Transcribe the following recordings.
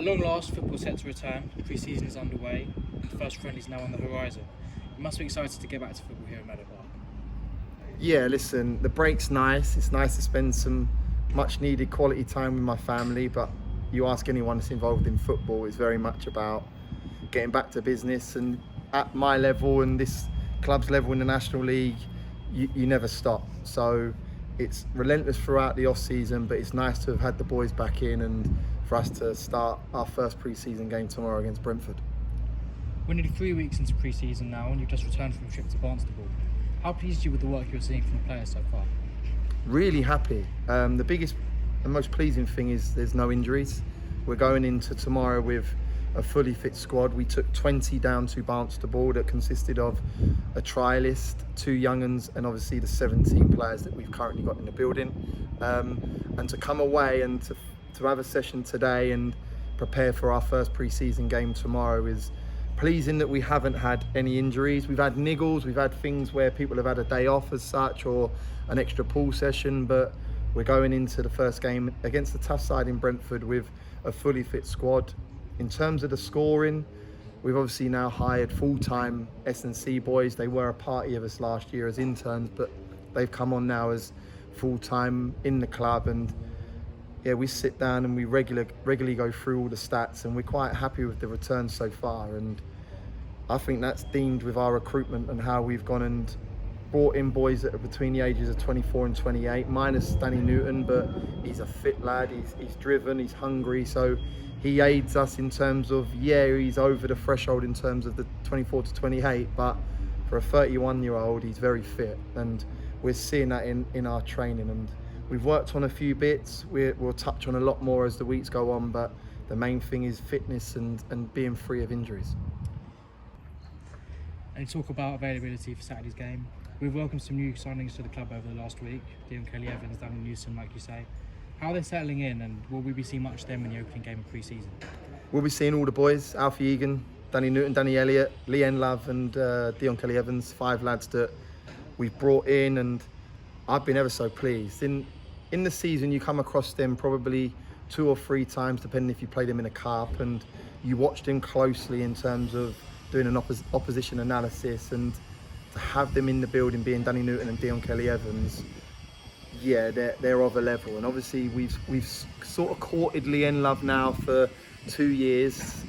long last, football set to return. Pre-season is underway. The first friendly is now on the horizon. You must be excited to get back to football here at Meadow Park. Yeah, listen, the break's nice. It's nice to spend some much needed quality time with my family, but you ask anyone that's involved in football, it's very much about getting back to business. And at my level and this club's level in the National League, you never stop. So it's relentless throughout the off-season, but it's nice to have had the boys back in and for us to start our first pre-season game tomorrow against Brentford. We're nearly 3 weeks into pre-season now, and you've just returned from a trip to Barnstable. How pleased are you with the work you're seeing from the players so far? Really happy. The biggest and most pleasing thing is there's no injuries. We're going into tomorrow with a fully fit squad. We took 20 down to Barnstable that consisted of a trialist, 2 young uns, and obviously the 17 players that we've currently got in the building. And to come away and to have a session today and prepare for our first pre-season game tomorrow is pleasing. That we haven't had any injuries. We've had niggles, we've had things where people have had a day off as such or an extra pool session, but we're going into the first game against a tough side in Brentford with a fully fit squad. In terms of the scoring, we've obviously now hired full-time S&C boys. They were a party of us last year as interns, but they've come on now as full-time in the club. And yeah, we sit down and we regularly go through all the stats, and we're quite happy with the returns so far. And I think that's deemed with our recruitment and how we've gone and brought in boys that are between the ages of 24 and 28, minus Danny Newton, but he's a fit lad, he's driven, he's hungry, so he aids us in terms of, yeah, he's over the threshold in terms of the 24 to 28, but for a 31-year-old, he's very fit, and we're seeing that in our training. And we've worked on a few bits. We'll touch on a lot more as the weeks go on, but the main thing is fitness and being free of injuries. And you talk about availability for Saturday's game. We've welcomed some new signings to the club over the last week. Dion Kelly-Evans, Danny Newson, like you say. How are they settling in, and will we be seeing much of them in the opening game of pre-season? We'll be seeing all the boys: Alfie Egan, Danny Newton, Danny Elliott, Leanne Love and Dion Kelly-Evans, 5 lads that we've brought in, and I've been ever so pleased. In the season, you come across them probably 2 or 3 times, depending if you play them in a cup, and you watch them closely in terms of doing an opposition analysis. And to have them in the building, being Danny Newton and Dion Kelly-Evans, yeah, they're of a level. And obviously we've sort of courted Leanne Love now for 2 years,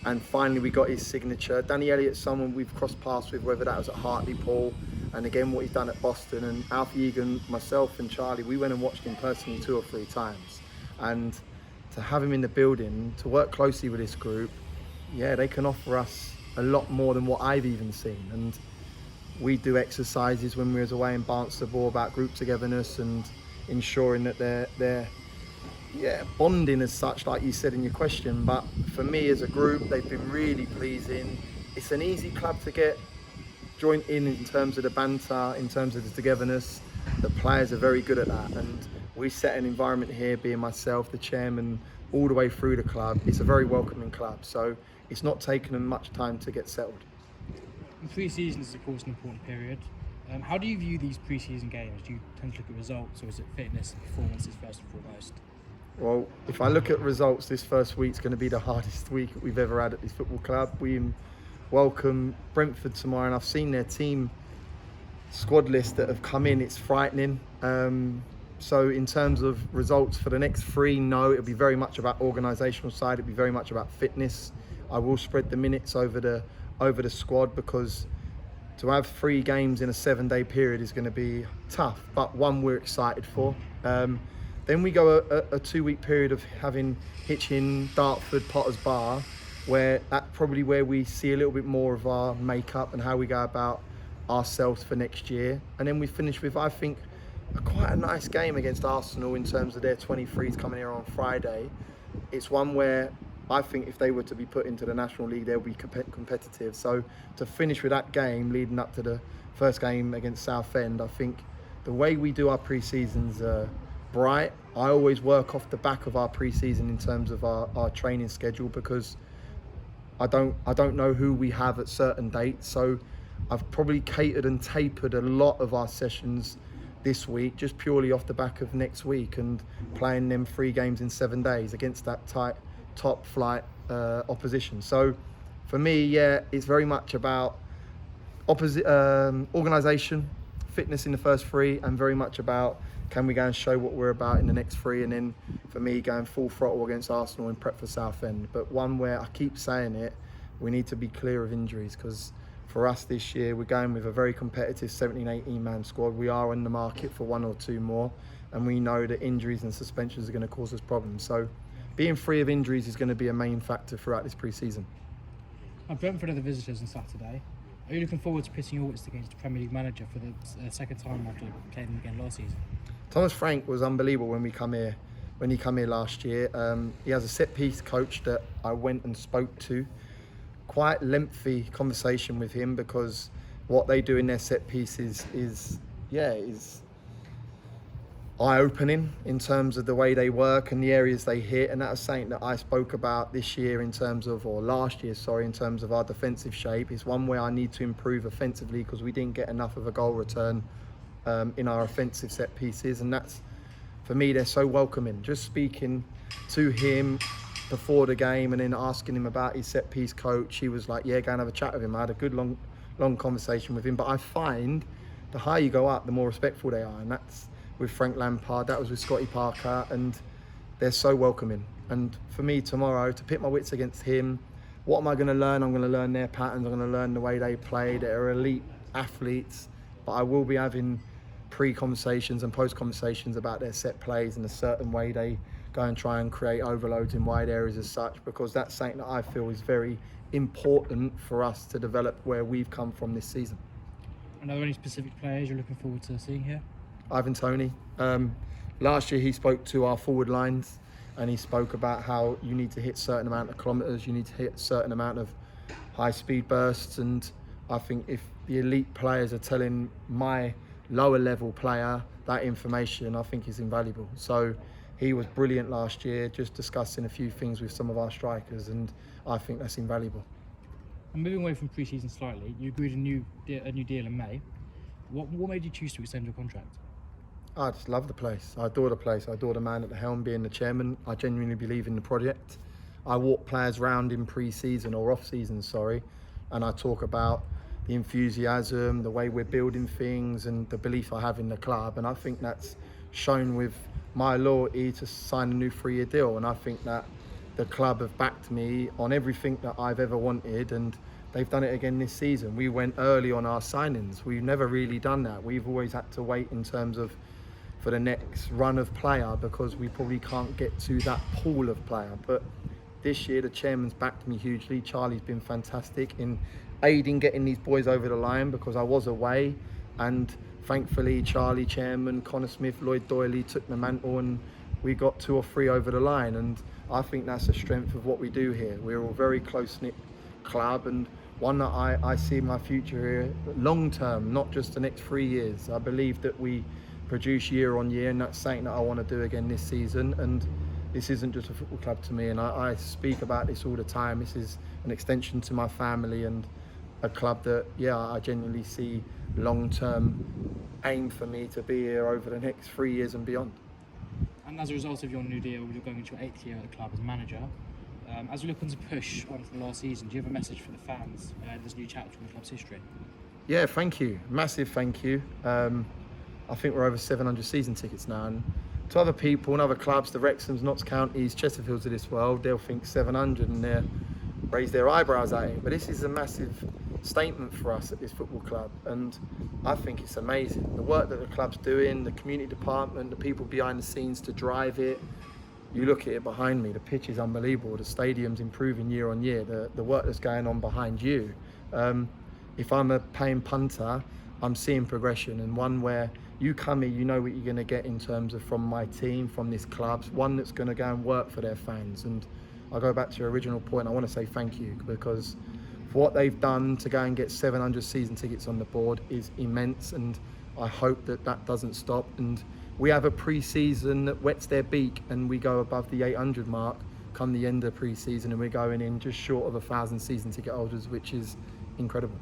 and finally we got his signature. Danny Elliott's someone we've crossed paths with, whether that was at Hartlepool, and again what he's done at Boston. And Alfie Egan, myself and Charlie, we went and watched him personally 2 or 3 times. And to have him in the building, to work closely with this group, yeah, they can offer us a lot more than what I've even seen. And we do exercises when we was away in Barnstable about group togetherness and ensuring that they're bonding as such, like you said in your question. But for me as a group, they've been really pleasing. It's an easy club to get joint in terms of the banter, in terms of the togetherness. The players are very good at that, and we set an environment here, being myself, the chairman, all the way through the club. It's a very welcoming club, so it's not taken them much time to get settled. Pre-season is of course an important period. How do you view these pre-season games? Do you tend to look at results, or is it fitness and performances first and foremost? Well, if I look at results, this first week's going to be the hardest week we've ever had at this football club. We welcome Brentford tomorrow, and I've seen their team squad list that have come in. It's frightening. So in terms of results for the next 3, no, it'll be very much about organisational side. It'll be very much about fitness. I will spread the minutes over the squad, because to have 3 games in a 7-day period is going to be tough, but one we're excited for. Then we go a 2-week period of having Hitchin, Dartford, Potters Bar, where that's probably where we see a little bit more of our makeup and how we go about ourselves for next year. And then we finish with, I think, quite a nice game against Arsenal in terms of their 23s coming here on Friday. It's one where I think if they were to be put into the National League, they'll be competitive. So to finish with that game leading up to the first game against Southend, I think the way we do our pre-season's bright. I always work off the back of our pre-season in terms of our training schedule, because I don't know who we have at certain dates. So I've probably catered and tapered a lot of our sessions this week just purely off the back of next week and playing them 3 games in 7 days against that tight top flight opposition. So for me, yeah, it's very much about organisation, fitness in the first three, and very much about can we go and show what we're about in the next three, and then for me going full throttle against Arsenal in Brentford Southend. But one where I keep saying it, we need to be clear of injuries, because for us this year we're going with a very competitive 17-18 man squad. We are on the market for one or two more, and we know that injuries and suspensions are going to cause us problems. So being free of injuries is going to be a main factor throughout this pre-season. Brentford are the visitors on Saturday. Are you looking forward to pitting your wits against the Premier League manager for the second time after playing them again last season? Thomas Frank was unbelievable when he came here last year. He has a set piece coach that I went and spoke to. Quite lengthy conversation with him, because what they do in their set pieces is eye-opening in terms of the way they work and the areas they hit, and that was something that I spoke about this year in terms of, or last year, sorry, in terms of our defensive shape. It's one where I need to improve offensively, because we didn't get enough of a goal return in our offensive set pieces, and that's, for me, they're so welcoming. Just speaking to him before the game and then asking him about his set piece coach, he was like, yeah, go and have a chat with him. I had a good long conversation with him. But I find the higher you go up, the more respectful they are, and that's with Frank Lampard, that was with Scotty Parker, and they're so welcoming. And for me tomorrow, to pit my wits against him, what am I going to learn? I'm going to learn their patterns, I'm going to learn the way they play. They're elite athletes, but I will be having pre-conversations and post-conversations about their set plays and a certain way they go and try and create overloads in wide areas as such, because that's something that I feel is very important for us to develop where we've come from this season. And are there any specific players you're looking forward to seeing here? Ivan Toney. Last year he spoke to our forward lines, and he spoke about how you need to hit certain amount of kilometres, you need to hit a certain amount of high speed bursts, and I think if the elite players are telling my lower level player that information, I think is invaluable. So he was brilliant last year, just discussing a few things with some of our strikers, and I think that's invaluable. And moving away from pre-season slightly, you agreed a new deal in May. What made you choose to extend your contract? I just love the place. I adore the place. I adore the man at the helm being the chairman. I genuinely believe in the project. I walk players round in pre-season or off-season, and I talk about the enthusiasm, the way we're building things, and the belief I have in the club. And I think that's shown with my loyalty to sign a new 3-year deal. And I think that the club have backed me on everything that I've ever wanted, and they've done it again this season. We went early on our signings. We've never really done that. We've always had to wait in terms of for the next run of player, because we probably can't get to that pool of player. But this year the chairman's backed me hugely. Charlie's been fantastic in aiding getting these boys over the line, because I was away, and thankfully Charlie, chairman, Connor Smith, Lloyd Doyley took the mantle, and we got 2 or 3 over the line. And I think that's the strength of what we do here. We're a very close-knit club, and one that I see my future here long term, not just the next 3 years. I believe that we produce year on year, and that's something that I want to do again this season. And this isn't just a football club to me, and I speak about this all the time. This is an extension to my family, and a club that, yeah, I genuinely see long-term aim for me to be here over the next 3 years and beyond. And as a result of your new deal, you're going into your 8th year at the club as manager. As we're looking to push on from last season, do you have a message for the fans in this new chapter in the club's history? Yeah, thank you. Massive thank you. I think we're over 700 season tickets now, and to other people and other clubs, the Wrexhams, Notts Counties, Chesterfields of this world, they'll think 700 and they'll raise their eyebrows at it. But this is a massive statement for us at this football club, and I think it's amazing. The work that the club's doing, the community department, the people behind the scenes to drive it. You look at it behind me, the pitch is unbelievable, the stadium's improving year on year, the work that's going on behind you. If I'm a paying punter, I'm seeing progression, and one where you come here, you know what you're going to get in terms of from my team, from this club, one that's going to go and work for their fans. And I'll go back to your original point, I want to say thank you, because for what they've done to go and get 700 season tickets on the board is immense, and I hope that that doesn't stop. And we have a pre-season that wets their beak, and we go above the 800 mark come the end of pre-season, and we're going in just short of 1,000 season ticket holders, which is incredible.